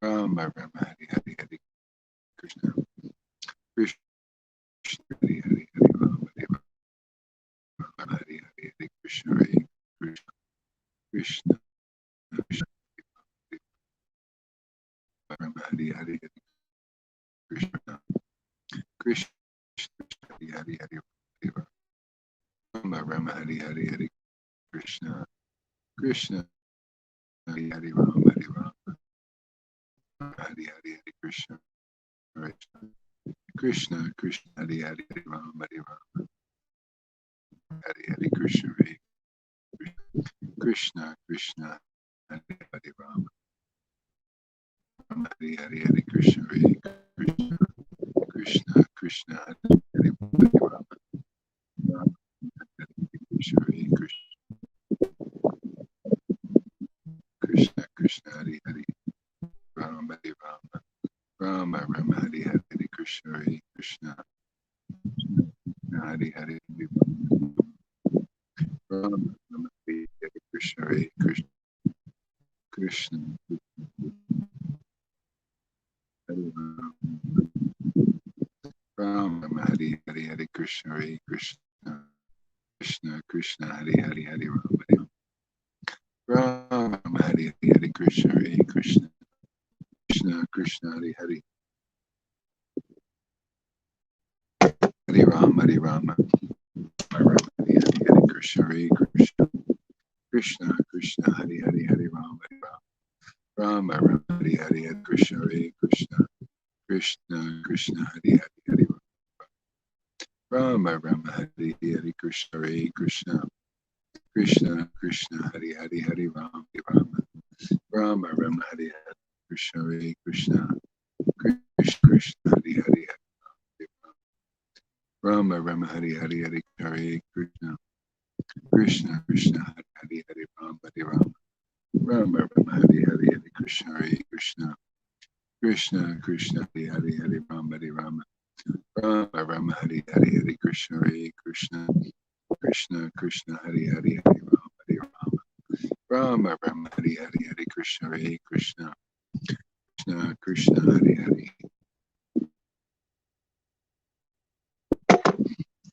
Rama Rama Hari Hari Hari Krishna Krishna Hari Hari Hari Rama Hari Rama Hari Hari Hari Krishna Hari Krishna Krishna Krishna Rama Hari Hari Hari Krishna Krishna Hari Hari Hari Rama Rama Hari Hari Hari Krishna Krishna Hari Hari Rama Hari Rama Hari Hari Hari Krishna Krishna Krishna Hari Hari Hari Rama Hari Rama Hari Hari Krishna Krishna Krishna Hari Hari Rama Hari Hari Hari Krishna Krishna Krishna Krishna Hari Hari Rama Krishna Krishna Krishna Hari Hari Rama Hari Rama Rama Rama Hari Hari Krishna Krishna Hari Hari Rama Rama Hari Hari Krishna Krishna Krishna Hari Rama Rama Hari Hari Hari Krishna Krishna Krishna Krishna Hari Hari Hari Rama Rama Rama Hari Hari Krishna Krishna Krishna Krishna Hari Hari Hari Rama Hari Rama Rama Hari Hari Hari Krishna Krishna Krishna Krishna Hari Hari Hari Rama Hari Rama Rama Hari Hari Hari Krishna Krishna Krishna Krishna Hari Hari Hari Rama Rama Hari Hari Krishna Krishna Krishna Krishna Hari Hari Hari Rama Rama Rama Hari Hari Krishna Krishna Krishna Krishna Hari Hari Hari Rama Rama Hari Hari Hari Krishna Krishna Krishna Hari Hari Hari Rama Rama Rama Hari Hari Hari Krishna Krishna Krishna Krishna Hari Hari Hari Rama Rama Rama Hari Hari Hari Krishna Krishna Krishna Krishna Hari Hari Hari Rama Rama Hari Hari Hari Krishna Krishna Krishna Krishna Hari Hari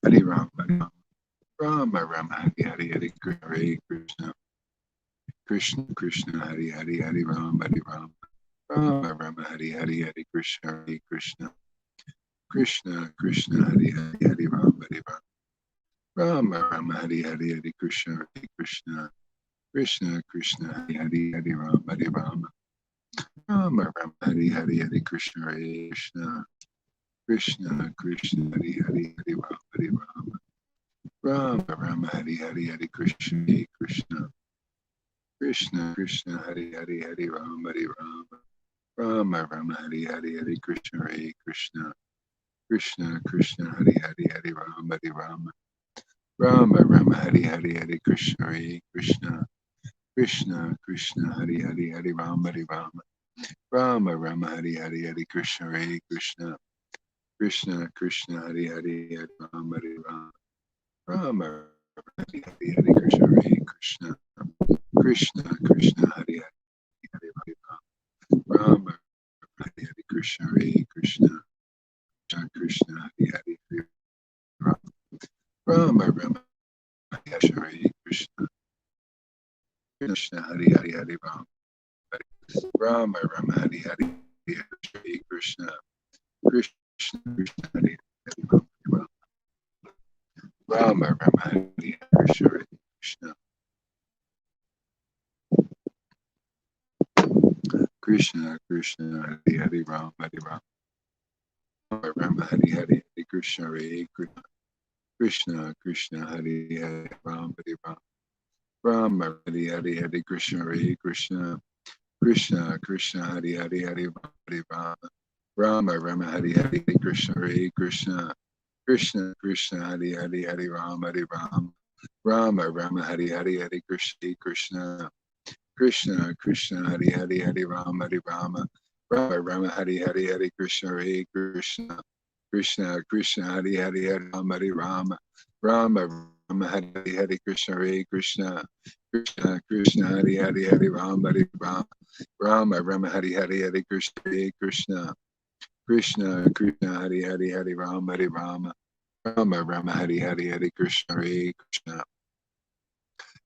Hari Rama Rama Rama Hari Hari Hari Krishna Krishna Krishna Hari Hari Hari Rama Rama Rama Hari Hari Hari Krishna Krishna Krishna Krishna Hari Hari Hari Rama Rama Rama Hari Hari Hari Krishna Krishna Krishna Krishna Hari Hari Hari Rama Rama Rama Hari Hari Hari Krishna Krishna Krishna Krishna Hari Hari Hari Rama Rama Rama Hari Hari Hari Krishna Krishna Krishna Krishna Hari Hari Hari Rama Rama Rama Hari Hari Hari Krishna Krishna Krishna Krishna Hari Hari Hari Rama Rama Rama Hari Hari Hari Krishna Krishna Krishna Krishna Hari Hari Hari Rama Rama Rama Hari Hari Hari Krishna Krishna Krishna Krishna Hari Hari Hari Rama Rama Hari Hari Hari Krishna Krishna Krishna Krishna Hari Hari Hari Rama Hari Hari Krishna Krishna Krishna Hari Hari Rama Rama Hari Krishna Krishna Hari Hari Hari Rama Rama Hari Hari Krishna Krishna Krishna Hari Hari Rama Rama Hari Krishna Krishna Krishna Hari Hari Rama Rama Hari Hari Krishna Krishna Krishna Hari Hari Rama Hari Hari Hari Krishna Krishna Krishna Krishna Hari Hari Hari Rama Rama Hari Hari Krishna Krishna Krishna Krishna Hari Hari Hari Rama Rama Rama Hari Hari Hari Krishna Krishna Krishna Hari Hari Hari Rama Rama Rama Hari Hari Hari Krishna Krishna Krishna Krishna Hari Hari Hari Rama Rama Rama Rama Hari Hari Krishna Krishna Krishna Krishna Hari Hari Hari Ram Hari Ram Rama Rama Hari Hari Hari Krishna Hare Krishna Krishna Krishna Hari Hari Hari Ram Hari Rama Rama Rama Hari Hari Hari Krishna Hare Krishna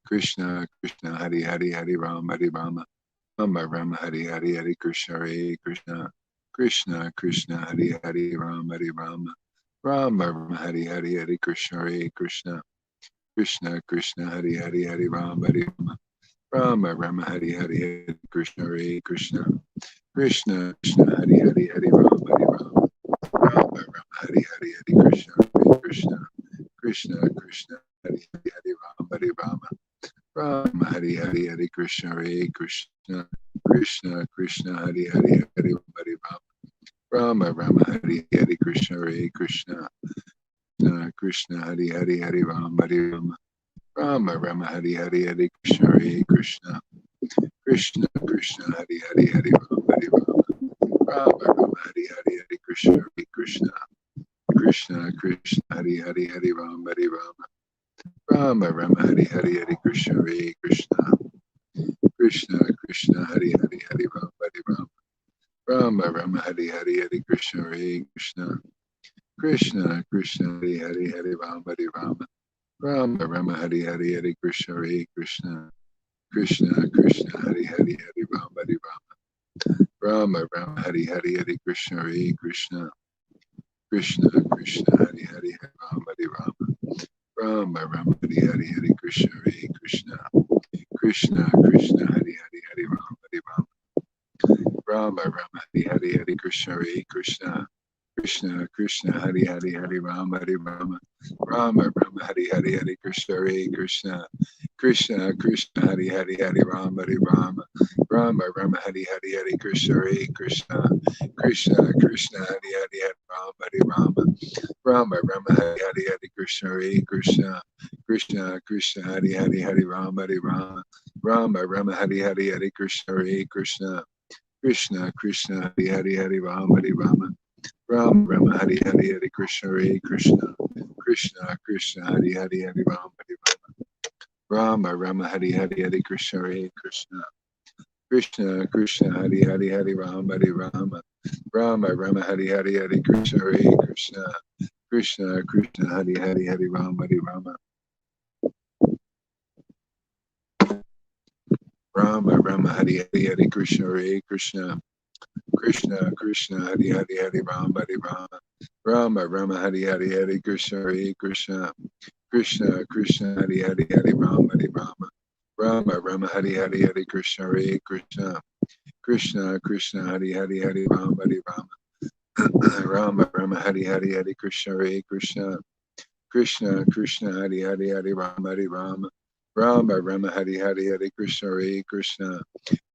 Krishna Krishna Hari Hari Hari Ram Hari Rama Rama Rama Hari Hari Hari Krishna Hare Krishna Krishna Krishna Hari Hari Ram Hari Rama Rama Rama Hari Hari Hari Krishna Hare Krishna Krishna Krishna Hari Hari Hari Ram Hari Rama Rama Rama Hari Hari Hari Krishna Hare Krishna Krishna Krishna Hari Hari Hari Ram Hari Rama Rama Rama Hari Hari Hari Krishna Hare Krishna Krishna Krishna Hari Hari Hari Ram Hari Rama Rama Hari Hari Hari Krishna Hare Krishna Krishna Krishna Hari Hari Hari Ram Hari Rama Rama Rama Hari Hari Krishna Hare Krishna Krishna Hari Hari Hari Ram Hari Rama Rama Rama Hari Hari Hari Krishna Hare Krishna Krishna Krishna Hari Hari Hari Ram Hari Rama Rama Rama Hari Hari Hari Krishna Hare Krishna Krishna Krishna Hari Hari Hari Ram Hari Rama Rama Rama Hari Hari Hari Krishna Hare Krishna Krishna Krishna Hari Hari Hari Ram Hari Rama Rama Rama Hari Hari Hari Krishna Hare Krishna Krishna Krishna Hari Hari Hari Ram Hari Rama Rama Rama Hari Hari Hari Krishna Hare Krishna Krishna Krishna Hari Hari Hari Ram Hari Rama Rama Rama Hari Hari Hari Krishna Hare Krishna Krishna Krishna Hari Hari Hari Ram Hari Rama Rama Rama Hari Hari Hari Krishna Hare Krishna Krishna Krishna Hari Hari Hari Ram Hari Rama Rama Rama Hari Hari Hari Krishna Hare Krishna Krishna Krishna Hari Hari Hari Ram Hari Rama Rama Rama Hari Hari Hari Krishna Hare Krishna Krishna Krishna Hari Hari Hari Ram Hari Rama Rama Rama Hari Hari Hari Krishna Hare Krishna Krishna Krishna Hari Hari Hari Ram Hari Rama Rama Rama Hari Hari Hari Krishna Hare Krishna Krishna Krishna Hari Hari Hari Ram Hari Rama Rama Rama Hari Hari Hari Krishna Hare Krishna Krishna Krishna Hari Hari Hari Ram Hari Rama Rama Rama Hari Hari Hari Krishna Hare Krishna Krishna Krishna Hari Hari Hari Ram Hari Rama Rama Rama Hari Hari Hari Krishna Hare Krishna Krishna Krishna Hari Hari Hari Ram Hari Rama Rama Rama Hari Hari Hari Krishna Hare Krishna Krishna Krishna Hari Hari Hari Ram Hari Rama Rama Rama Hari Hari Hari Krishna Hare Krishna Krishna Krishna Hari Hari Hari Ram Hari Rama Rama Rama Hari Hari Hari Krishna Hare Krishna Krishna Krishna Hari Hari Hari Ram Hari Rama Rama Rama Hari Hari Hari Krishna Hare Krishna Krishna Krishna Hari Hari Hari Ram Hari Rama Rama Rama Hari Hari Hari Krishna Hare Krishna Krishna Krishna Hari Hari Hari Ram Hari Rama Rama Rama Hari Hari Hari Krishna Hare Krishna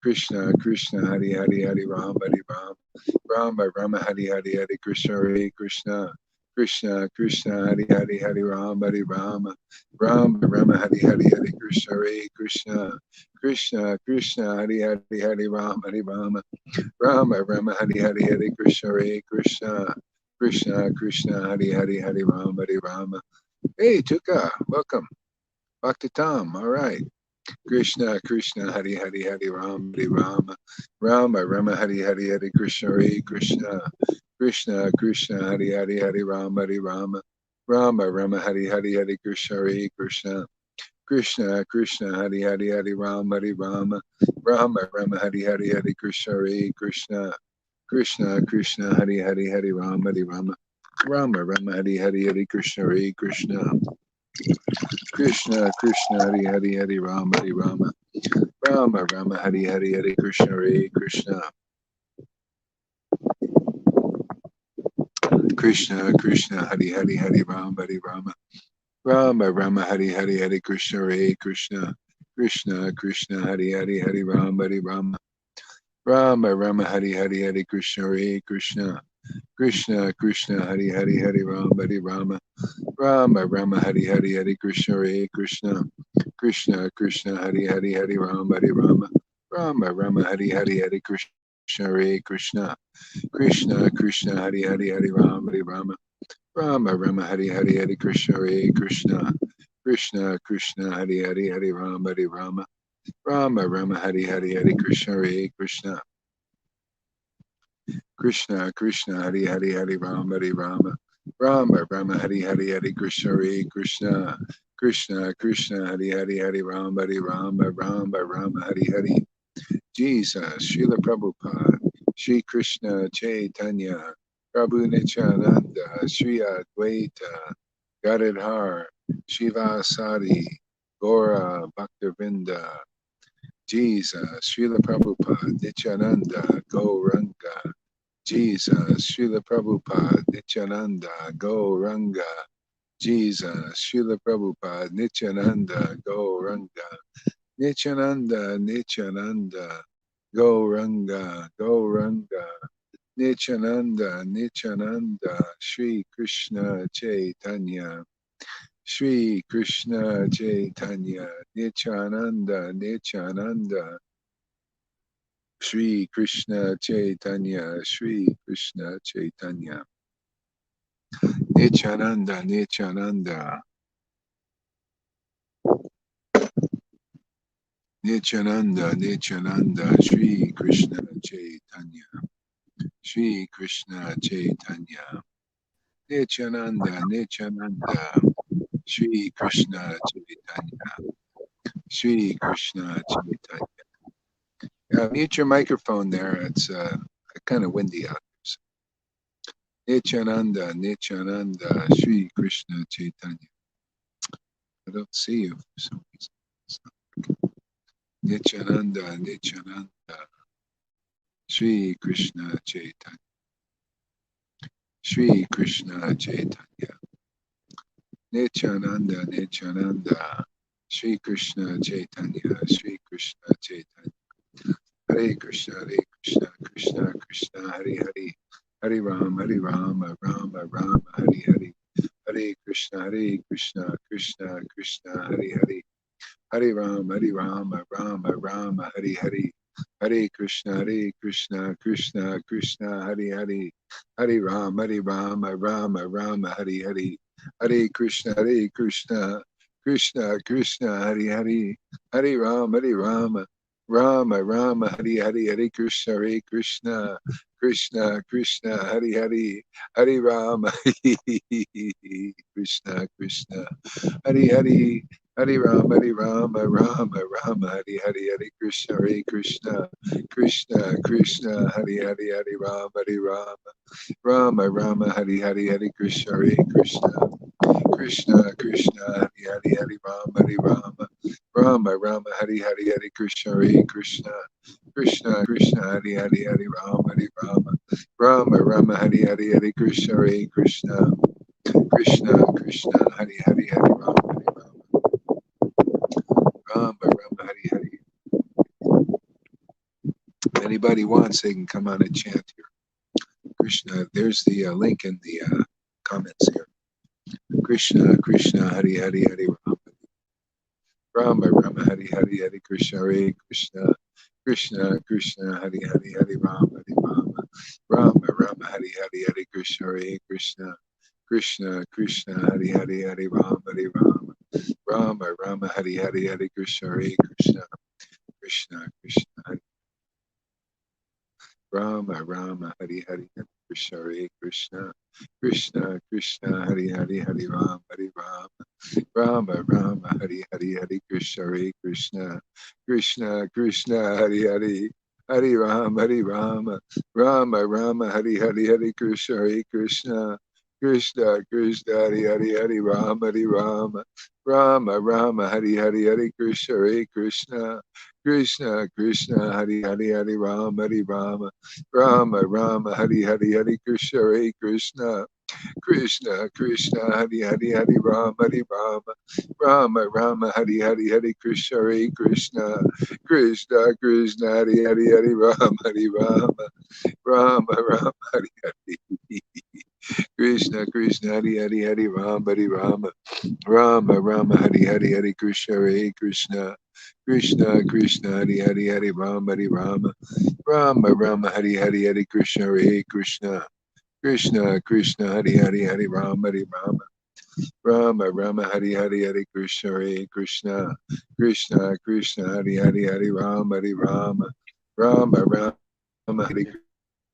Krishna Krishna Hari Hari Hari Ram Hari Rama Rama Rama Hari Hari Hari Krishna Hare Krishna Krishna Krishna Hari Hari Hari Ram Hari Rama Rama Rama Hari Hari Hari Krishna Hare Krishna Krishna Krishna Hari Hari Hari Ram Hari Rama Rama Rama Hari Hari Hari Krishna Hare Krishna Krishna Krishna Hari Hari Hari Ram Hari Rama. Hey Tuka, welcome. Bhakti Tom, all right. Krishna Krishna Hari Hari Hari Ram Hari Rama Rama Rama Hari Hari Hari Krishna Hare Krishna Krishna Krishna Hari Hari Hari Ram Hari Rama Rama Rama Hari Hari Hari Krishna Hare Krishna Krishna Krishna Hari Hari Hari Ram Hari Rama Rama Rama Hari Hari Hari Krishna Hare Krishna Krishna Krishna Hari Hari Hari Ram Hari Rama Rama Rama Hari Hari Hari Krishna Hare Krishna Krishna Krishna Hari Hari Hari Ram Hari Rama Rama Rama Hari Hari Hari Krishna Hare Krishna Krishna Krishna Hari Hari Hari Ram Hari Rama Rama Rama Hari Hari Hari Krishna Hare Krishna Krishna Krishna Hari Hari Hari Ram Hari Rama Rama Rama Hari Hari Hari Krishna Hare Krishna Krishna Krishna Hari Hari Hari Ram Hari Rama Rama Rama Hari Hari Hari Krishna Hare Krishna Krishna Krishna Hari Hari Hari Ram Hari Rama Rama Rama Hari Hari Hari Krishna Hare Krishna Krishna Krishna Hari Hari Hari Ram Hari Rama Rama Rama Hari Hari Hari Krishna Hare Krishna Krishna Krishna Hari Hari Hari Rama Hari Rama Rama Rama Hari Hari Hari Krishna Hare Krishna Krishna Krishna Hari Hari Hari Rama Hari Rama Rama Rama Hari Hari Hari Krishna Hare Krishna Krishna Krishna Hari Hari Hari Rama Hari Rama Rama Rama Hari Hari Jesus Srila Prabhupada Shri Krishna Chaitanya Prabhu Nityananda Shri Advaita Gadadhar Shiva Sadi Gora Bhaktavinda Jesus Srila Prabhupada Nityananda Gauranga Jesus Srila Prabhupada Nityananda Gauranga Jesus Srila Prabhupada Nityananda Gauranga Nityananda Nityananda Gauranga Gauranga Nityananda Nityananda Shri Krishna Chaitanya Shri Krishna Chaitanya Nityananda Nityananda Shri Krishna Chaitanya Shri Krishna Chaitanya Nityananda Nityananda Nityananda Nityananda Shri Krishna Chaitanya Shri Krishna Chaitanya Nityananda Nityananda Shri Krishna Chaitanya Shri Krishna Chaitanya. Mute your microphone there. It's kind of windy out there. Nityananda Nityananda Shri Krishna Chaitanya. I don't see you for some reason. Nityananda Nityananda Shri Krishna Chaitanya Shri Krishna Chaitanya Nityananda Nityananda Shri Krishna Chaitanya Shri Krishna Chaitanya Hare Krishna Krishna Krishna Hare Hare Hare Rama Rama Rama Hare Hare Hare Krishna Krishna Krishna Hare Hare Hare Rama Rama Hare Hare Hare Krishna Krishna Krishna Hare Hare Hare Rama Rama Hare Hare Hare Krishna Krishna Krishna Hare Hare Hare Rama Rama Hare Hare Hare Krishna Krishna Hare Hare Hare Rama Krishna Hare Hare Hare Rama Rama Hare Hare Krishna Krishna Hare Hare Rama Hare Hare Krishna Krishna Hare Rama Hare Hare Krishna Hare Rama Hare Hare Krishna Hare Rama Hare Hare. If anybody wants, they can come on and chant here. Krishna, there's the link in the comments here. Krishna Hare Hare Rama Hare Hare Krishna Krishna Hare Hare Rama Hare Hare Krishna Hare Hare Rama Hare Hare Krishna Hare Rama Hare Hare Krishna Hare Hare Rama Hare Hare Krishna Hare Hare Rama Hare Hare Krishna Hare Hare Rama Hare Hare Krishna Hare Hare Rama Hare Hare Krishna Hare Hare Rama Hare Hare Krishna Hare Hare Rama Hare Hare Krishna Hare Hare Rama Hare Hare Krishna Hare Hare Rama Hare Hare Krishna Hare Krishna Hare Hare Rama Rama Hari Hari Hare Krishna Krishna Krishna Hari Hari Hari Rama Rama Rama Hari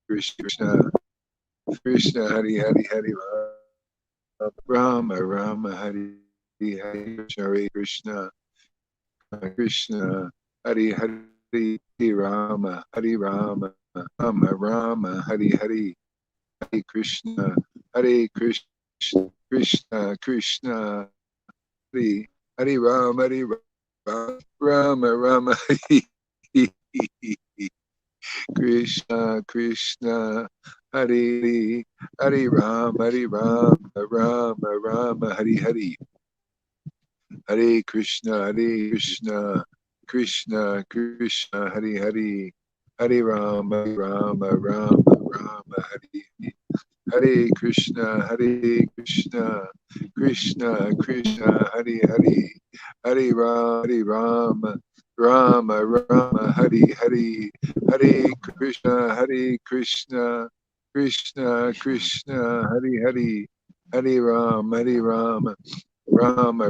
Krishna Krishna Hari Hari Hari Rama Rama Hari Hari Krishna Krishna Hari Hari Rama Hari Rama Rama Rama Hari Hari Hare Krishna Hare Krishna Krishna Krishna Hare Hare Rama Hare Rama Rama Hare Krishna Krishna Hare Hare Rama Rama Rama Hare Hare Hare Krishna Krishna Krishna Hare Hare Hare Rama Rama Hare Hare Krishna Krishna Krishna Hare Hare Hare Rama Rama Hare Hare Hare Krishna Krishna Hare Hare Hare Rama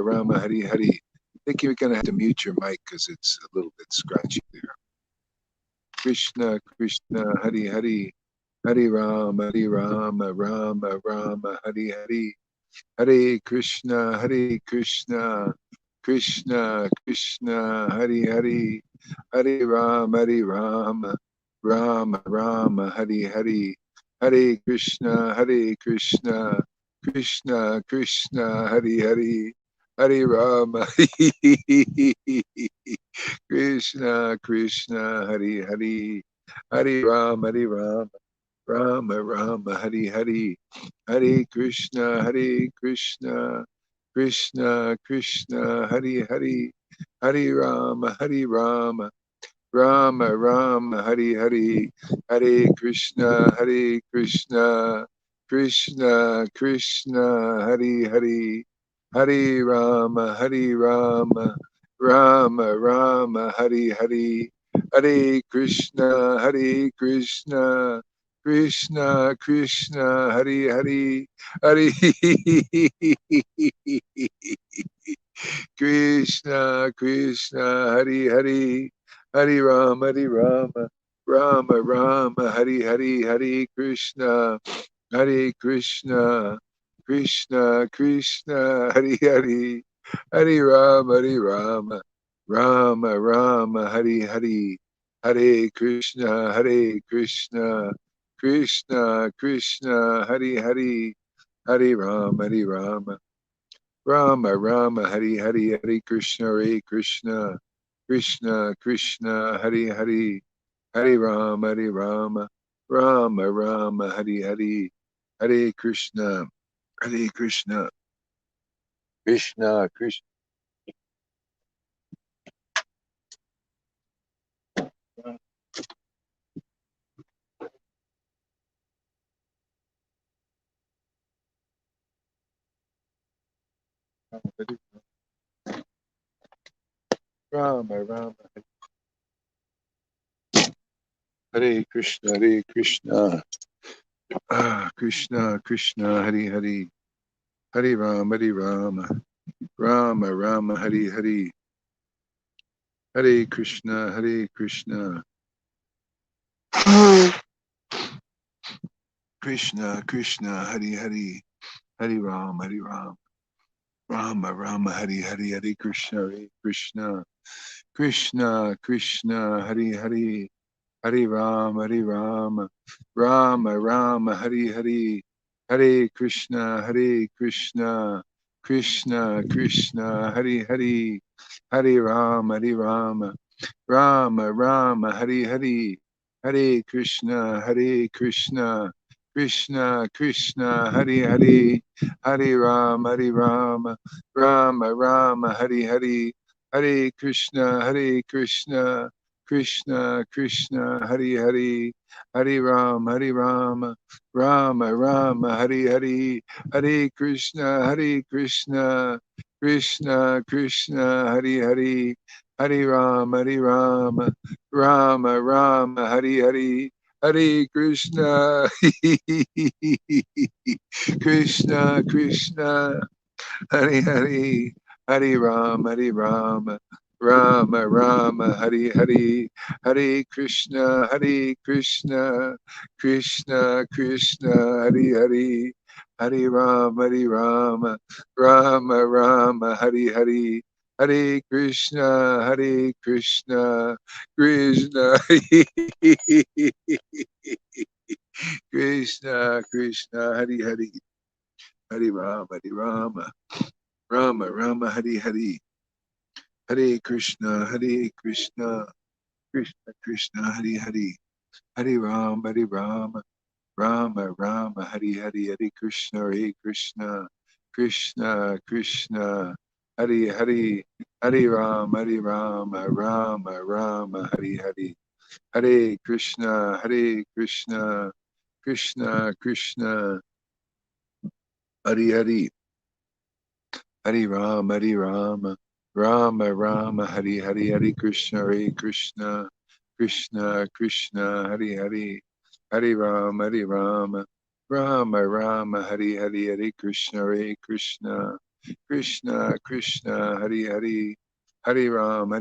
Rama Hare Hare. I think you're gonna have to mute your mic because it's a little bit scratchy there. Krishna Hare Hare Hare Rama Rama Rama Hare Hare Hare Krishna Krishna Krishna Hare Hare Hare Rama Rama Hare Hare Hare Krishna Krishna Krishna Hare Hare Hare Rama Krishna Hare Hare Hare Rama Rama Hare Hare Hare Krishna Krishna Krishna Hare Hare Hare Rama Rama Hare Hare Hare Krishna Krishna Krishna Hare Hare Hare Rama Rama Hare Hare Hare Krishna Krishna Krishna Hare Hare Hare Krishna Hare Hare Hare Rama Rama Hare Hare Hare Krishna Krishna Krishna Hare Hare Hare Rama Rama Hare Hare Hare Krishna Krishna Krishna Hare Hare Hare Rama Rama Hare Hare Hare Krishna Krishna Hare Hare Hare Rama Rama Hare Hare Hare Krishna Krishna Krishna Rama Hare Krishna Krishna Hare Hare Hare Rama Rama Hare Hare Hare Krishna Krishna Hare Hare Hare Rama Hare Hare Hare Krishna Krishna Hare Hare Hare Rama Rama Hare Hare Hare Krishna Krishna Hare Hare Hare Rama Rama Hare Hare Hare Krishna Krishna Hare Hare Hare Rama Rama Hare Hare Hare Krishna Krishna Hare Hare Hare Rama Rama Hare Hare Hare Krishna Krishna Hare Hare Hare Rama Rama Hare Hare Hare Krishna Krishna Hari Hari, Hari Ram, Rama Rama, Hari Hari, Hare Krishna, Krishna Krishna, Hari Hari, Hari Rama, Rama Rama, Hari Hari. Hare Krishna, Krishna Krishna, Krishna, Hari Hari, Hari Rama, Rama Rama, Hari Hari, Hare Krishna, Krishna Krishna, Hari Hari, Hari Rama, Rama Rama, Hari Hari, Hare Krishna, Krishna Krishna, Hari Hari, Hari Rama, Rama Rama, Hari Hari, Hare Krishna, Krishna Krishna, Hari Hari, Hari Rama, Rama Rama, Hari Hari, Hare Krishna, Krishna Krishna, Hari Hari, Hari Rama, Rama Rama, Hari Hari, Hare Krishna, Krishna Krishna, Hari Hari, Hari Rama,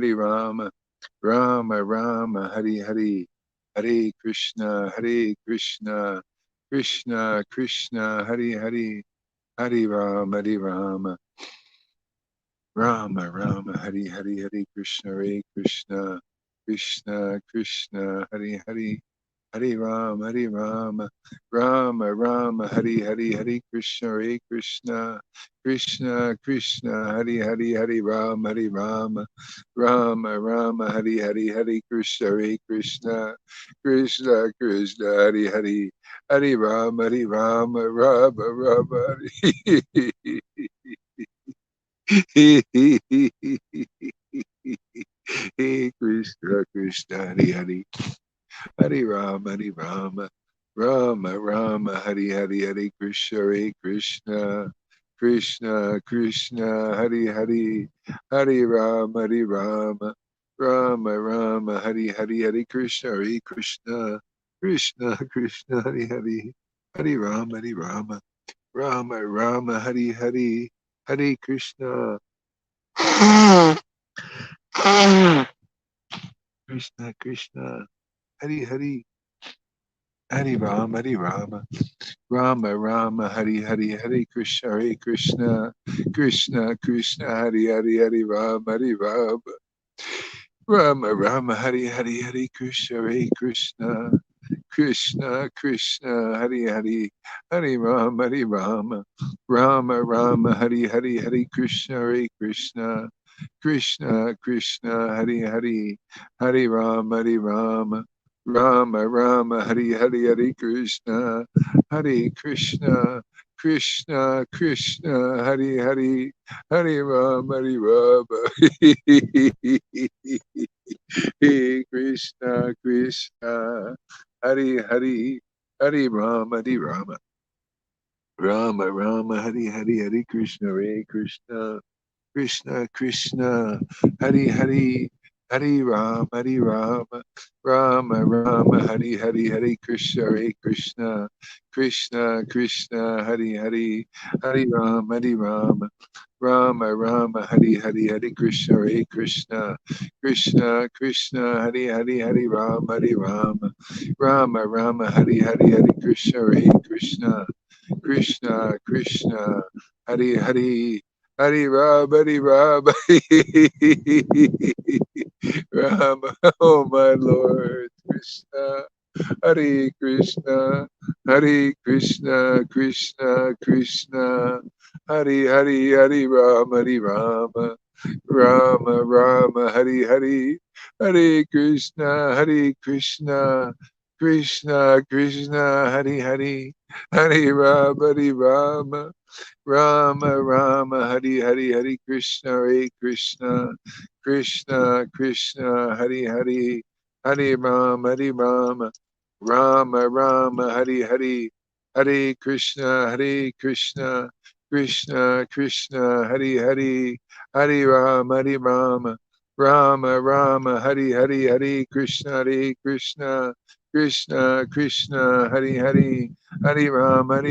Rama Rama, Hari Hari, Hare Krishna, Krishna Krishna, Hari Hari, Hari Rama, Rama Rama, Hari Hari, Hare Krishna, Krishna Krishna, Hari Hari, Hari Rama, Rama Rama, Hari Hari, Hare Krishna, Krishna Krishna, Hari Hari, Hari Rama, Rama Rama, Hari Hari, Hare Krishna, Krishna Krishna, Hari Hari, Hari Rama, Rama Rama, Hari. Krishna Krishna, Hari Hari, Hari Rama, Rama Rama, Hari Hari, Hare Krishna, Krishna Krishna, Hari Hari, Hari Rama, Rama Rama, Hari Hari, Hare Krishna, Krishna Krishna, Hari Hari, Hari Rama, Rama Rama, Hari Hari, Hare Krishna. Krishna Krishna, Hari Hari, Hari Rama, Rama Rama, Hari Hari, Hare Krishna, Krishna Krishna, Hari Hari, Hari Rama, Rama Rama, Hari Hari, Hare Krishna, Krishna Krishna, Hari Hari, Hari Rama, Rama Rama, Hari Hari, Hare Krishna, Krishna Krishna, Hari Hari, Hari Rama, Rama Rama, Hari Hari, Hare Krishna, Krishna Krishna, Hari Hari, Hari Rama, Hey Krishna Krishna, Hari Hari, Hari Rama, Rama Rama, Hari Hari, Hare Krishna, Krishna Krishna, Hari Hari, Hari Rama, Rama Rama, Hari Hari, Hare Krishna, Krishna Krishna, Hari Hari, Hari Rama, Rama Rama, Hari Hari, Hare Krishna, Krishna Krishna, Hari Hari, Hari Rama, Rama Rama, Hari Hari, Hare Krishna, Krishna Krishna, Hari Hari, Hari Rama, Rama, oh my Lord, Krishna, Hare Krishna, Hare Krishna, Krishna Krishna, Hare Hare, Hare Rama, Rama Rama, Hare Hare, Hare Krishna, Krishna Krishna, Hare Hare, Hare Rama, Rama Rama, Hari Hari, Hare Krishna, Krishna Krishna, Hari Hari, Hare Rama, Rama Rama, Hari Hari, Hare Krishna, Krishna Krishna, Hari Hari, Hare Rama, Rama Rama, Hari Hari, Hare Krishna, Krishna Krishna, Hari Hari, Hare Rama,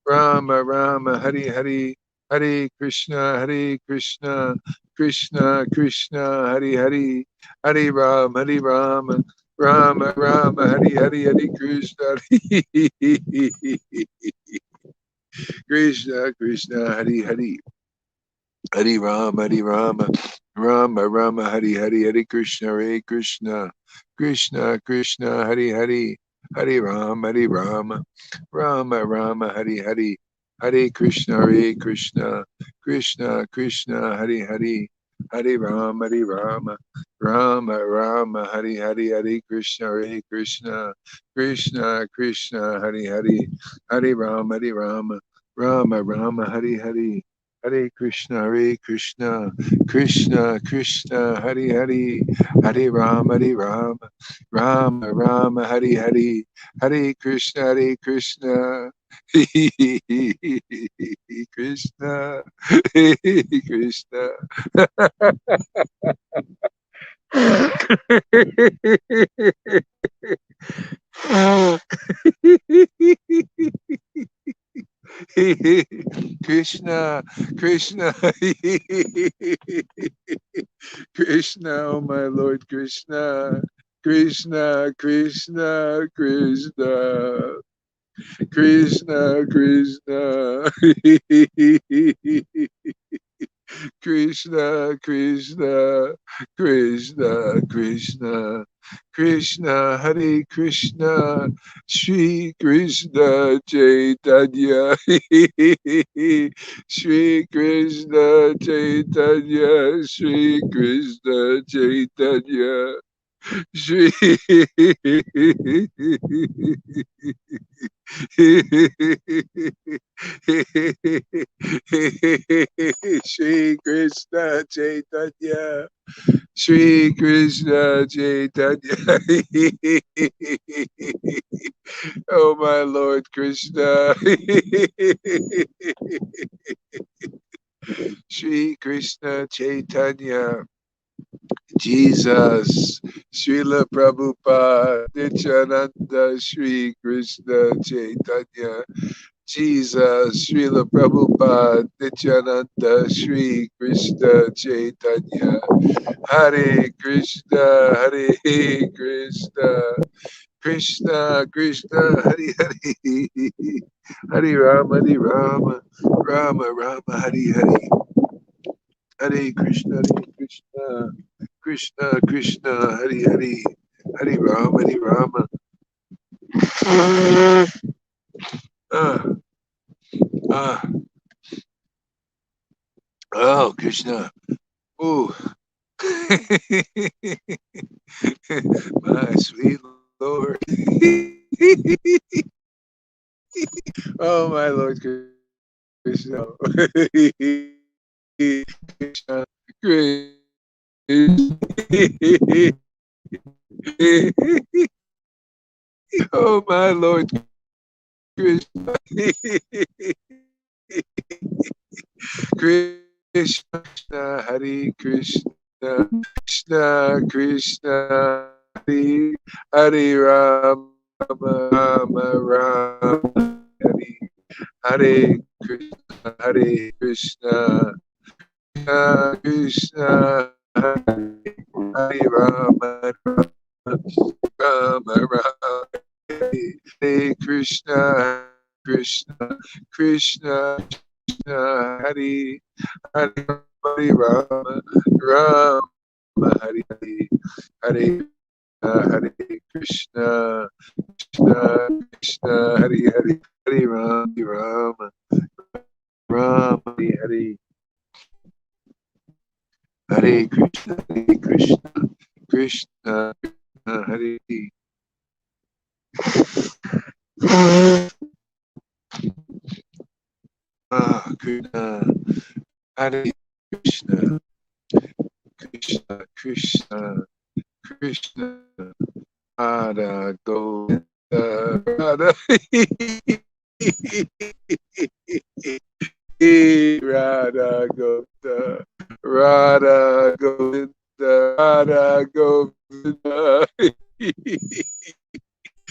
Rama Rama, Hari Hari, Hare Krishna, Hare Krishna, Krishna Krishna, Hare Hare, Hare Ram, Rama Rama, Hare Hare, Hare Krishna, Krishna Krishna, Hare Hare. Hare Rama, Rama Rama, Hare Hare, Hare Krishna, Krishna Krishna, Hare Hare, Hare Rama, Rama Rama, Hare Hare, Hare Krishna, Krishna Krishna, Hare Hare, Hare Rama, Rama Rama, Hare Hare, Hare Krishna, Krishna Krishna, Hare Hare, Hare Rama, Rama Rama, Hare Hare. Hare Krishna, Krishna Krishna, Hare Hare, Hare Ram, Rama Rama, Hare Hare, Hare Krishna, Krishna, Krishna. Krishna, Krishna, Krishna, oh my Lord Krishna, Krishna, Krishna, Krishna, Krishna, Krishna, Krishna, Krishna, Krishna, Krishna, Krishna, Hare Krishna, Shri Krishna Chaitanya, Shri Krishna Chaitanya, Shri Krishna Chaitanya, Shri Shri Krishna Chaitanya, Shri Krishna Chaitanya. Oh my Lord Krishna. Shri Krishna Chaitanya, Jesus, Srila Prabhupada, Nityananda, Shri Krishna Chaitanya, Jesus, Srila Prabhupada, Nityananda, Shri Krishna Chaitanya, Hare Krishna, Hare Krishna, Krishna Krishna, Hare Hare, Hare Rama, Rama Rama, Hare Hare, Hare Krishna, Krishna Krishna, Hare Hare, Hare Rama. Ah, ah, oh, Krishna. Oh, my sweet Lord. Oh, my Lord Krishna. Krishna, Krishna. Oh, my Lord Krishna. Krishna, Hare Krishna, Krishna Krishna, Hare Rama, Rama, Hare Krishna, Hare Krishna, Krishna, Hare Rama, Rama, Hare Krishna, Krishna, Krishna, Hare Hare Rama, Rama, Hare Hare, Hare Krishna, Krishna, Krishna, Hare Hare, Hare Rama, Rama, Hare Hare Krishna, Krishna, Hare Krishna, Hare Krishna, Krishna, Krishna, Krishna, Radha Govinda, Radha, Radha Govinda, Radha Govinda, Radha Govinda.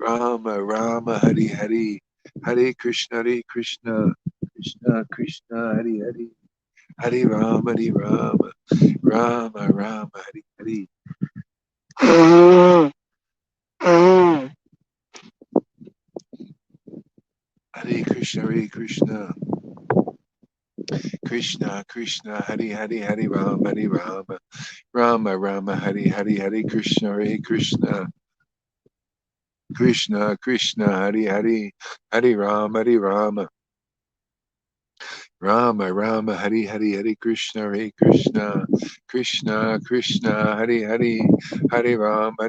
Rama Rama Hari Hari, Hare Krishna Krishna Krishna Hari Hari, Hari Rama Rama Rama Hari Hari. Hare Krishna Krishna Krishna Hari Hari, Hari Rama Rama Rama Hari Hari, Hare Krishna Krishna Krishna Krishna Hari Hari, Hari Rama Rama Hari Hari, Hare Krishna Krishna Krishna Hari Hari, Hari Rama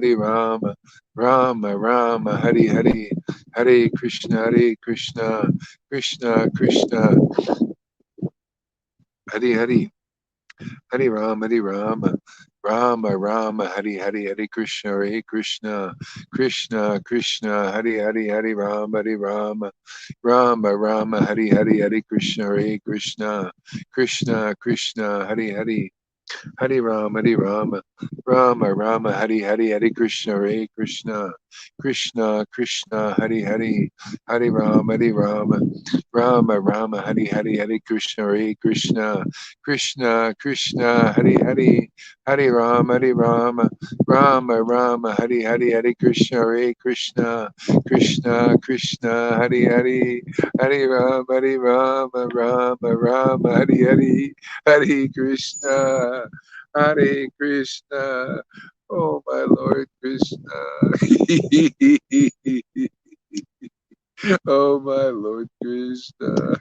Rama Hari Hari, Hare Krishna Krishna Krishna Hari Hari, Hari Rama Rama Hari Hari, Hare Krishna Krishna Krishna Hari Hari, Hari Rama Rama Hari Hari, Hare Krishna Krishna Hari Hari, Hare Rama Hari Hari, Hare Krishna Krishna Hari Hari, Hare Rama Hari Hari, Hare Krishna Krishna Hari Hari, Hare Rama Rama Hari Hari, Hare Krishna Krishna Hari Hari, Hare Rama Rama Hari Hari, Hare Krishna Hare Krishna. Oh, my Lord Krishna. Oh, my Lord Krishna.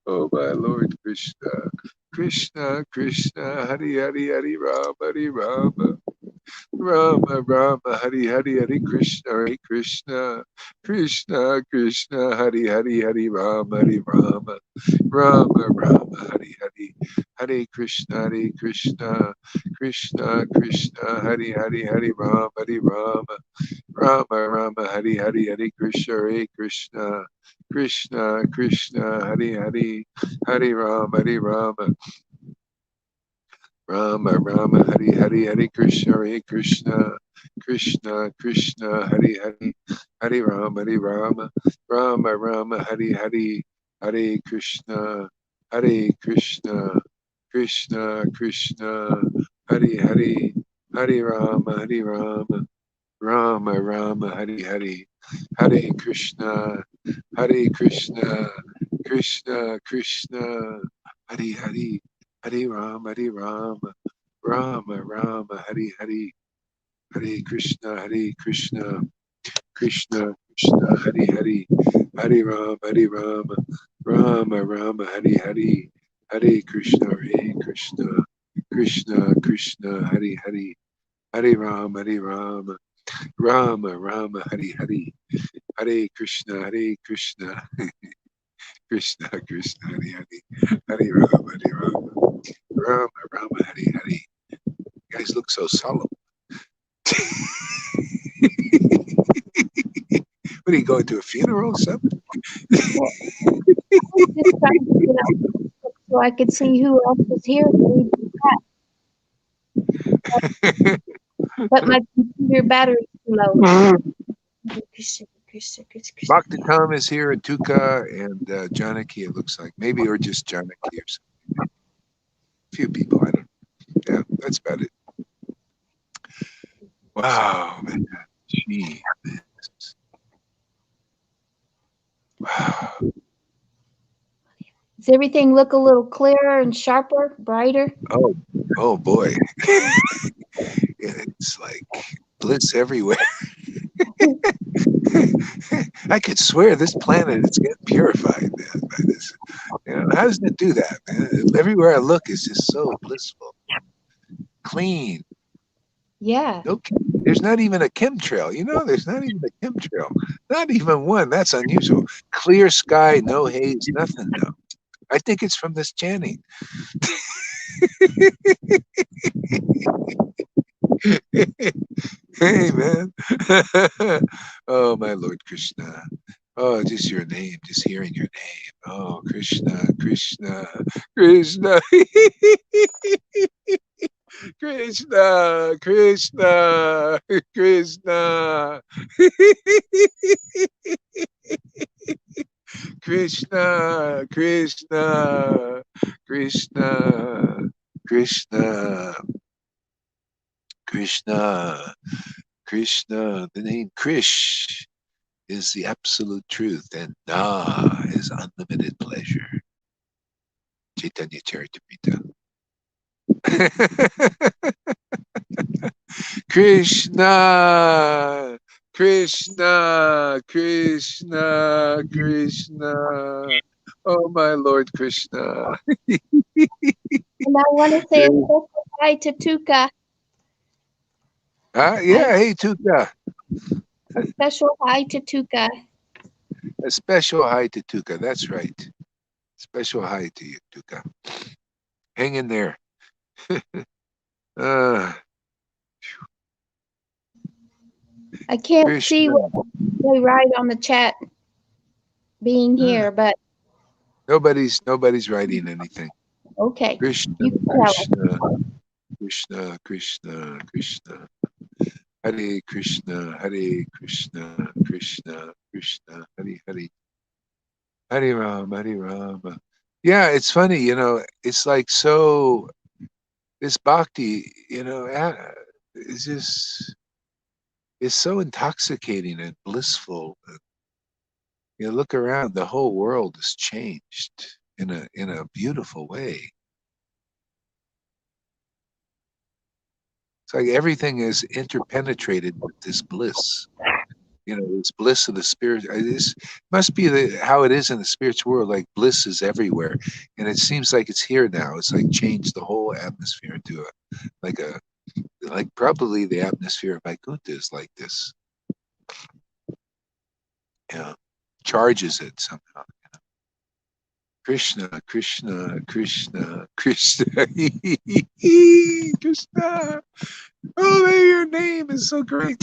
Oh, my Lord Krishna. Krishna Krishna Hari Hari, Hari Rama Rama Hari Hari, Hare Krishna Krishna Krishna Hari Hari, Hari Rama Rama Hari Hari, Hare Krishna Krishna Krishna Hari Hari, Hari Rama Hari Hari, Hare Krishna Krishna Hari Hari, Hari Rama Rama Hari Hari, Hare Krishna Krishna Hari Hari, Hari Rama Rama Hari Hari, Hare Krishna Krishna Krishna Hari Hari, Hari Rama Rama Hari Hari, Hare Krishna Krishna Krishna Hari Hari, Hare Rama Rama Hari Hari, Hare Krishna Krishna Hari Hari, Hare Rama Hari Hari, Hare Krishna Krishna Hari Hari, Hare Rama Rama Hari Hari, Hare Krishna Krishna Hari Hari, Hare Rama Hari Hari. You guys look so solemn. What are you going to a funeral or something? Well, I was just trying to get out so I could see who else was here. But my computer battery's too low. Bhakti Tom is here, Atuka and Janaki, it looks like. Maybe, or just Janaki or something. A few people, I don't know. Yeah, that's about it. Wow, man. Gee. Wow. Does everything look a little clearer and sharper, brighter? Oh boy. It's like bliss everywhere. I could swear this planet is getting purified, man, by this. You know, how does it do that, man? Everywhere I look is just so blissful, clean. Yeah. No, there's not even a chemtrail. You know, there's not even a chemtrail. Not even one. That's unusual. Clear sky, no haze, nothing. No. I think it's from this chanting. Hey, man. Oh, my Lord Krishna. Oh, just your name, just hearing your name. Oh, Krishna Krishna. Krishna, Krishna, Krishna, Krishna, Krishna, Krishna, Krishna, Krishna, Krishna. The name Krish is the absolute truth, and Na is unlimited pleasure. Chaitanya Charitamrita. Krishna, Krishna, Krishna, Krishna. Oh, my Lord Krishna. And I want to say a special hi to Tuka. I Yeah, hey, Tuka. a special hi to Tuka. A special hi to Tuka. That's right. Special hi to you, Tuka. Hang in there. uh, I can't see Krishna. what they write on the chat being Uh, here, but nobody's writing anything. okay. Krishna, You can tell us. Krishna, Krishna, Krishna, Krishna. Hare Krishna, Hare Krishna, Krishna, Krishna, Hare Hare, Hare Ram, Hare Ram. Yeah, it's funny, it's like so, this bhakti, is just, it's so intoxicating and blissful. You look around, the whole world has changed in a beautiful way. It's like everything is interpenetrated with this bliss. This bliss of the spirit. This must be how it is in the spiritual world. Like bliss is everywhere, and it seems like it's here now. It's like changed the whole atmosphere into like a like probably the atmosphere of Vaikuntha is like this. Yeah, charges it somehow. Krishna, Krishna, Krishna, Krishna, Krishna. Oh, your name is so great.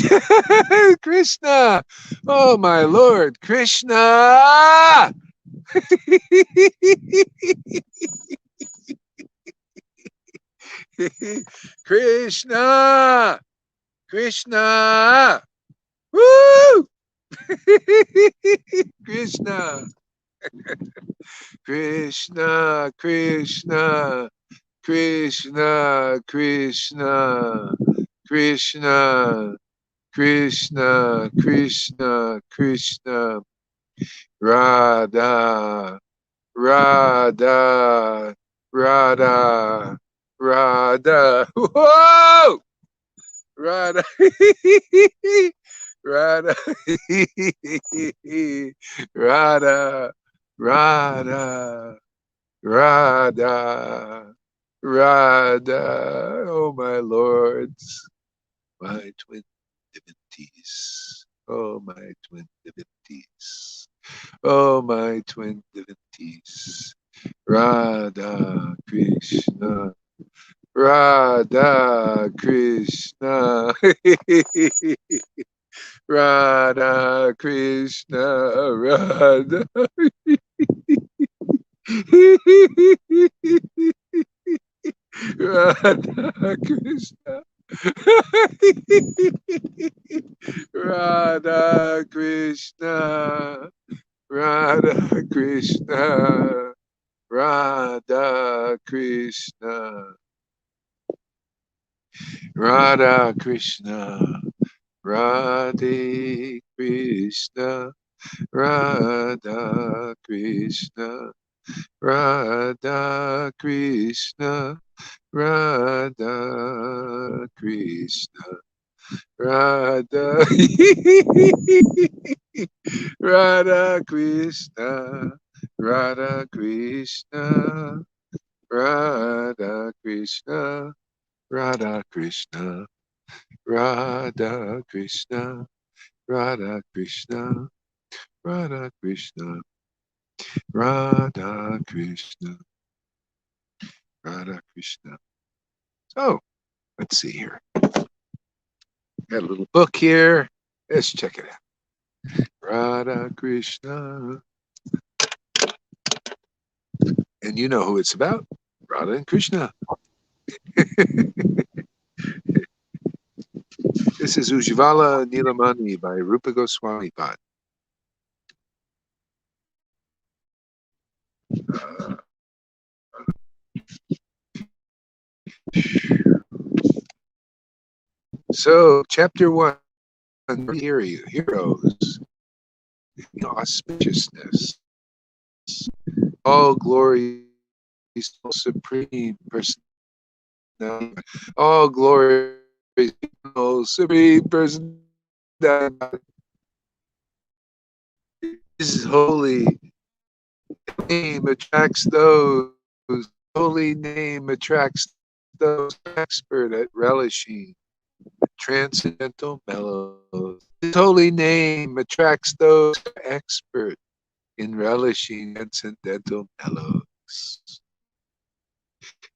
Krishna. Oh, my Lord. Krishna. Krishna. Krishna. Woo! Krishna. Krishna. Krishna. Krishna. Krishna. Krishna. Krishna, Krishna, Krishna, Radha, Radha, Radha, Radha. Whoa! Radha, Radha, Radha, Radha, Radha, Radha. Oh, my lords, my twin divinities. Oh, my twin divinities. Oh, my twin divinities. Radha Krishna. Radha Krishna. Radha Krishna. Radha. Radha Krishna. Radha Krishna. Radha Krishna. Radha Krishna. Radha Krishna. Radhe Krishna. Radha Krishna. Radha Krishna. Radha Krishna. Radha Radha Krishna, Radha Krishna, Radha Krishna, Radha Krishna, Radha Krishna, Radha Krishna, Radha Krishna, Radha Krishna, Radha Krishna. So let's see here. Got a little book here. Let's check it out. Radha Krishna. And you know who it's about. Radha and Krishna. This is Ujjvala Nilamani by Rupa Goswami Pad. So, chapter 1, heroes, auspiciousness. All glory supreme personality. All glory supreme personality. His holy name attracts those. Holy name attracts those expert at relishing transcendental mellows. His holy name attracts those expert in relishing transcendental mellows.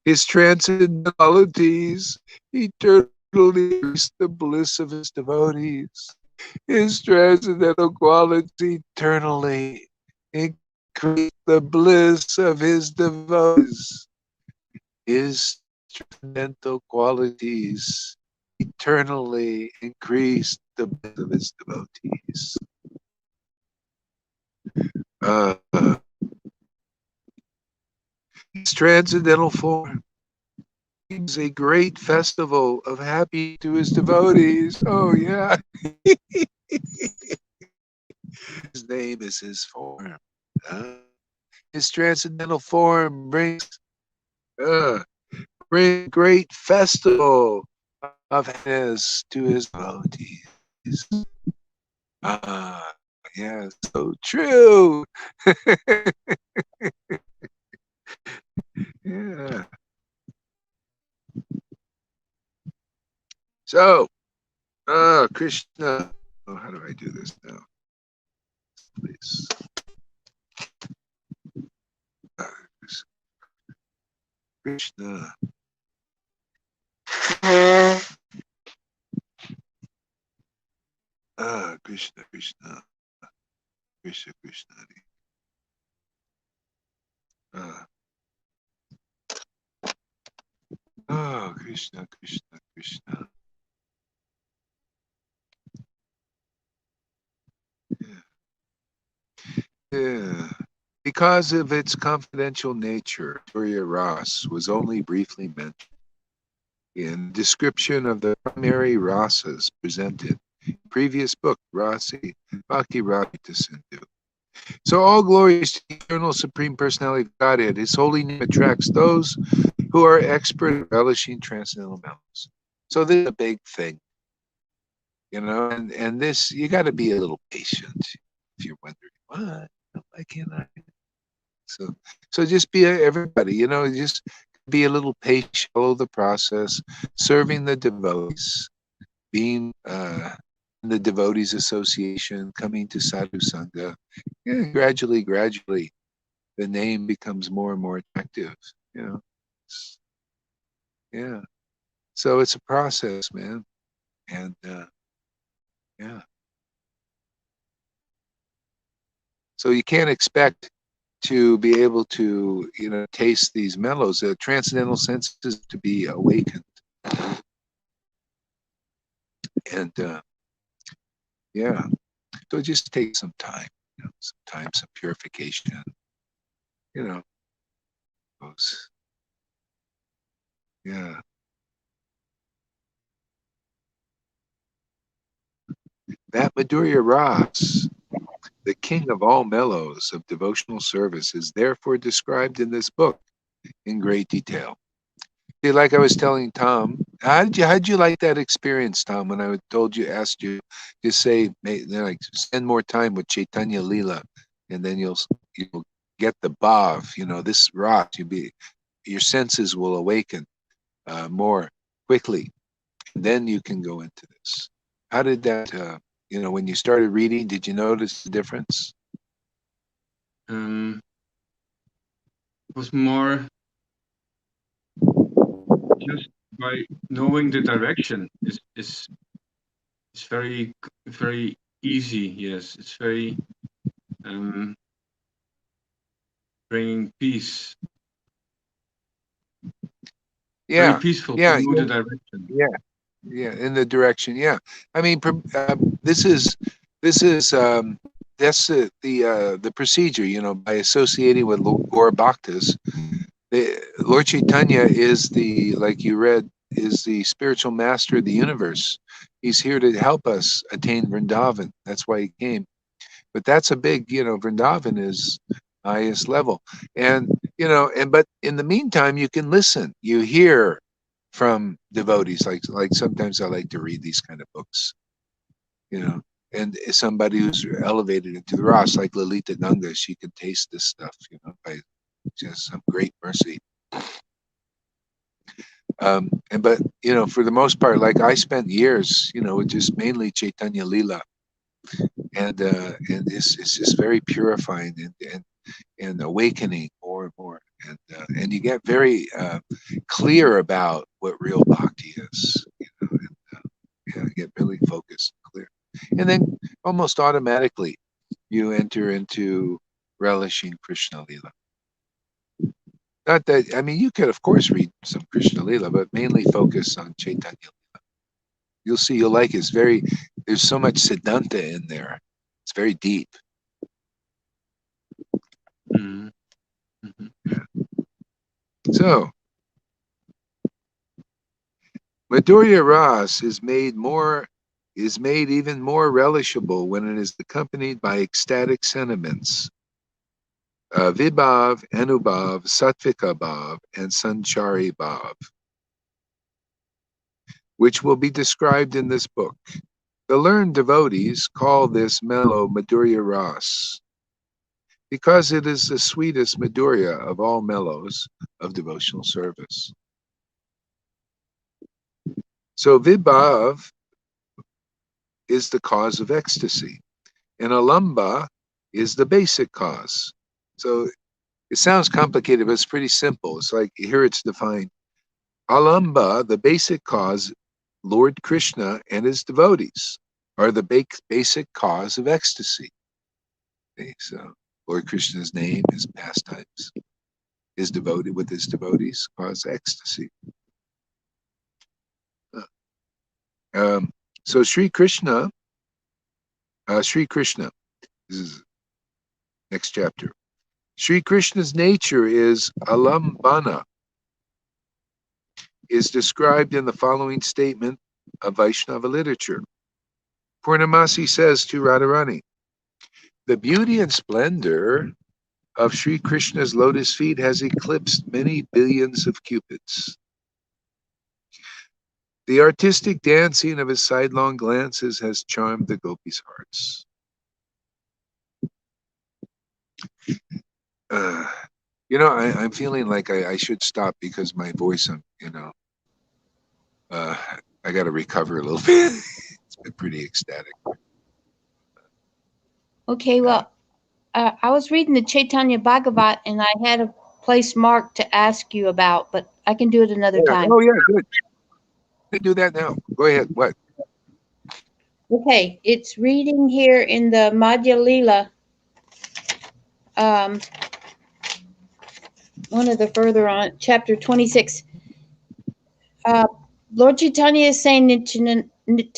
His transcendental qualities eternally increase the bliss of his devotees. His transcendental qualities eternally increase the bliss of his devotees. His transcendental qualities eternally increase the bliss of his devotees. His transcendental form is a great festival of happiness to his devotees. Oh, yeah. His name is his form. His transcendental form brings great festival of happiness to his devotees. Yeah, so true. Yeah. So, Krishna. Oh, how do I do this now? Please. Krishna. Krishna, Krishna. Krishna, Krishna. Oh, Krishna, Krishna, Krishna. Yeah. Because of its confidential nature, Surya Ras was only briefly mentioned in description of the primary rasas presented in the previous book, Rasi Bhakti Rasa Sindhu. So all glory is to the eternal supreme personality of Godhead. His holy name attracts those who are expert at relishing transcendental mellows. So this is a big thing, and this, you got to be a little patient if you're wondering, why can't I? So, so just be everybody, just be a little patient, follow the process, serving the devotees, being in the devotees association, coming to sadhu sangha. Yeah, gradually, the name becomes more and more attractive. Yeah. So it's a process, man, and yeah. So you can't expect to be able to, taste these mellows. The transcendental senses to be awakened, and yeah. So it just takes some time, some purification, you know. Those, yeah. That Madhurya Ras, the king of all mellows of devotional service, is therefore described in this book in great detail. See, like I was telling Tom, how'd you like that experience, Tom, when I asked you to say, like, spend more time with Chaitanya Leela, and then you'll get the bhav, this ras, your senses will awaken more quickly, and then you can go into this. How did that, when you started reading, did you notice the difference? Was more just by knowing the direction is very easy. Yes, it's very bringing peace. Yeah, Very peaceful yeah, to know the direction. yeah. Yeah, in the direction. Yeah, I mean, this is this is that's the procedure. You know, by associating with Gaur Bhaktas, Lord Chaitanya is the, like you read, is the spiritual master of the universe. He's here to help us attain Vrindavan. That's why he came. But that's a big, you know, Vrindavan is highest level. And, you know, and but in the meantime, you can listen. You hear from devotees. Like sometimes I like to read these kind of books, you know. And somebody who's elevated into the Ras, like Lalita Ganga, she can taste this stuff, you know, by just some great mercy. And but you know, for the most part, like I spent years, you know, with just mainly Chaitanya Lila, and it's just very purifying and awakening more and more, and you get very clear about what real bhakti is, you know, and yeah, get really focused and clear, and then almost automatically you enter into relishing Krishna Lila. Not that, I mean, you could of course read some Krishna Lila, but mainly focus on Chaitanya. You'll see, you'll like it. It's very, there's so much Siddhanta in there. It's very deep. Mm-hmm. Mm-hmm. So, Madhurya Ras is made even more relishable when it is accompanied by ecstatic sentiments, Vibhav, Anubhav, Sattvika Bhav, and Sanchari Bhav, which will be described in this book. The learned devotees call this mellow Madhurya Ras, because it is the sweetest Madhurya of all mellows of devotional service. So Vibhav is the cause of ecstasy, and Alamba is the basic cause. So it sounds complicated, but it's pretty simple. It's like here it's defined. Alamba, the basic cause, Lord Krishna and his devotees are the basic cause of ecstasy. Okay, so Lord Krishna's name, his pastimes, his devotee with his devotees cause ecstasy. Um, so Sri Krishna, this is next chapter. Sri Krishna's nature is alambana, is described in the following statement of Vaishnava literature. Purnamasi says to Radharani, the beauty and splendor of Sri Krishna's lotus feet has eclipsed many billions of cupids. The artistic dancing of his sidelong glances has charmed the gopis' hearts. Uh, you know, I'm feeling like I should stop because my voice, you know, I got to recover a little bit. It's been pretty ecstatic. Okay, well, I was reading the Chaitanya Bhagavat and I had a place marked to ask you about, but I can do it another Yeah. time. Oh, yeah, good. We do that now. Go ahead. What? Okay, it's reading here in the Madhya Lila, um, one of the further on, chapter 26. Uh, Lord Chaitanya is saying to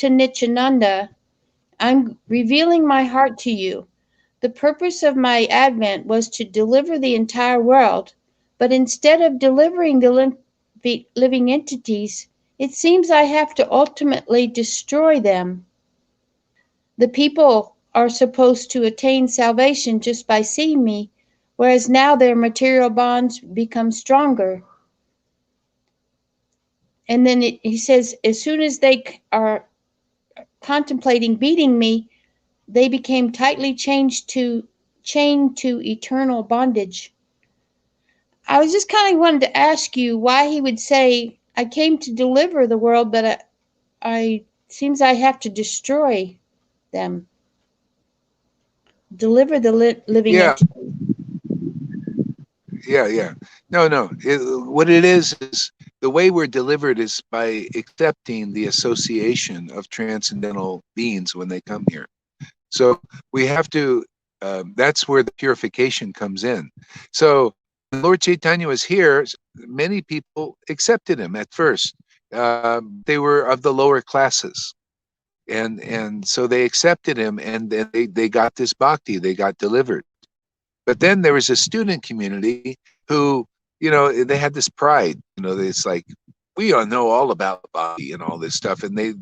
Nityananda, I'm revealing my heart to you. The purpose of my advent was to deliver the entire world, but instead of delivering the living entities, it seems I have to ultimately destroy them. The people are supposed to attain salvation just by seeing me, whereas now their material bonds become stronger. And then he says, as soon as they are contemplating beating me, they became tightly chained to eternal bondage. I was just kind of wanted to ask you why he would say, I came to deliver the world, but I seems I have to destroy them. Deliver the living Yeah. entity. Yeah. No. What it is the way we're delivered is by accepting the association of transcendental beings when they come here. So we have to, that's where the purification comes in. So when Lord Chaitanya was here, many people accepted him at first. they were of the lower classes, and so they accepted him, and then they got this bhakti, they got delivered. But then there was a student community who, they had this pride. It's like, we all know all about bhakti and all this stuff, and they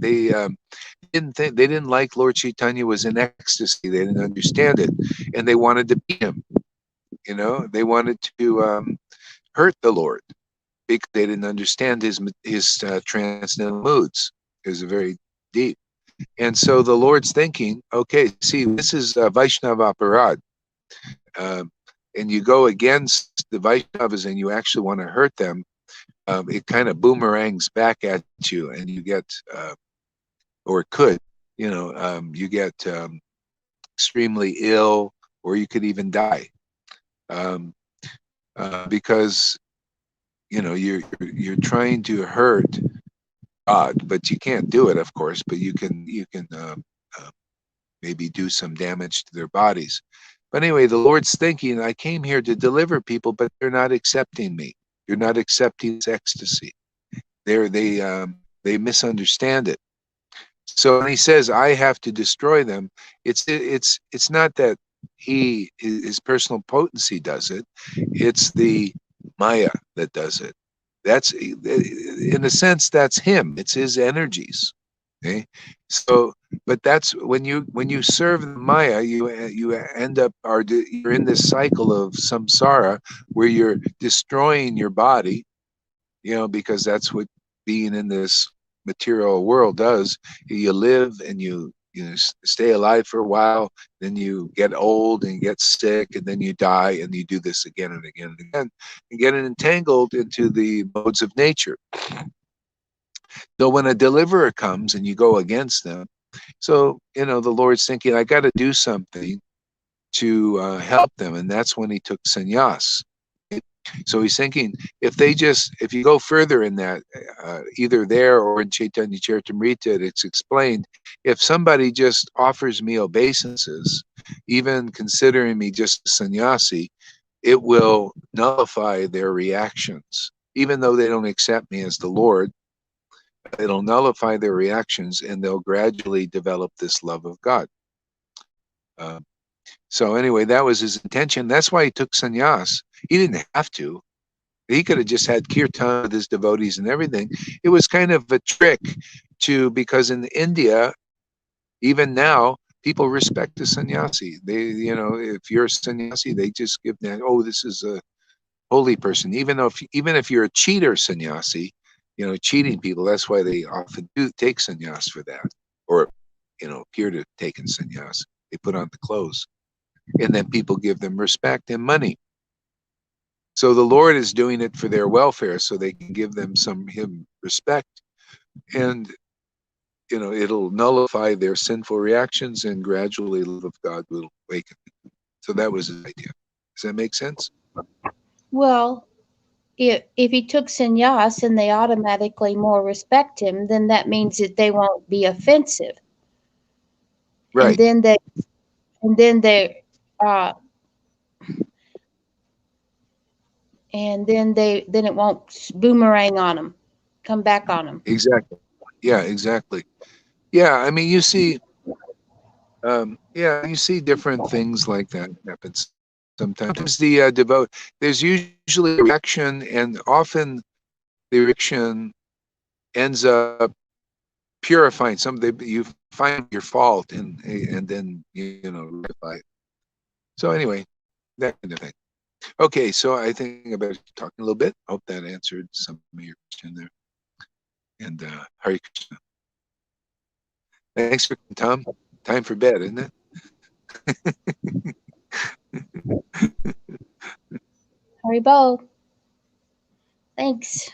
didn't like Lord Chaitanya was in ecstasy. They didn't understand it, and they wanted to beat him. They wanted to hurt the Lord because they didn't understand his transcendental moods. It was very deep. And so the Lord's thinking, okay, see, this is Vaishnava aparad. Um, and you go against the Vaishnavas and you actually want to hurt them, it kind of boomerangs back at you, and you get, or it could, you get extremely ill, or you could even die, um, because you're trying to hurt God, but you can't do it, of course. But you can uh, maybe do some damage to their bodies. But anyway, the Lord's thinking, I came here to deliver people, but they're not accepting me. You're not accepting this ecstasy. They misunderstand it. So when he says I have to destroy them, it's not that his personal potency does it. It's the Maya that does it. That's, in a sense, that's him. It's his energies. Okay, so but that's when you serve the Maya, you end up you're in this cycle of samsara where you're destroying your body, because that's what being in this material world does. You live and you stay alive for a while, then you get old and you get sick, and then you die, and you do this again and again and again, and get entangled into the modes of nature. So when a deliverer comes and you go against them, so the Lord's thinking, I got to do something to help them, and that's when he took sannyas. So he's thinking, if you go further in that, either there or in Chaitanya Charitamrita, it's explained, if somebody just offers me obeisances, even considering me just a sannyasi, it will nullify their reactions. Even though they don't accept me as the Lord, it'll nullify their reactions, and they'll gradually develop this love of God. Uh, so anyway, that was his intention. That's why he took sannyas. He didn't have to. He could have just had kirtan with his devotees and everything. It was kind of a trick because in India, even now, people respect the sannyasi. If you're a sannyasi, they just give that, oh, this is a holy person. Even if you're a cheater sannyasi, cheating people, that's why they often do take sannyas for that, or appear to have taken sannyas. They put on the clothes, and then people give them respect and money. So the Lord is doing it for their welfare, so they can give them him respect, and it'll nullify their sinful reactions, and gradually the love of God will awaken. So that was his idea. Does that make sense? Well, if he took sannyas and they automatically more respect him, then that means that they won't be offensive. Right. And then it won't boomerang on them, come back on them. Exactly. Yeah, exactly. Yeah, I mean, you see different things like that happen sometimes. There's usually a reaction, and often the reaction ends up purifying something. You find your fault, and then rectify it. So anyway, that kind of thing. Okay, so I think I better talk a little bit. Hope that answered some of your question there. And Hare Krishna. Thanks for Tom. Time for bed, isn't it? Haribo. Thanks.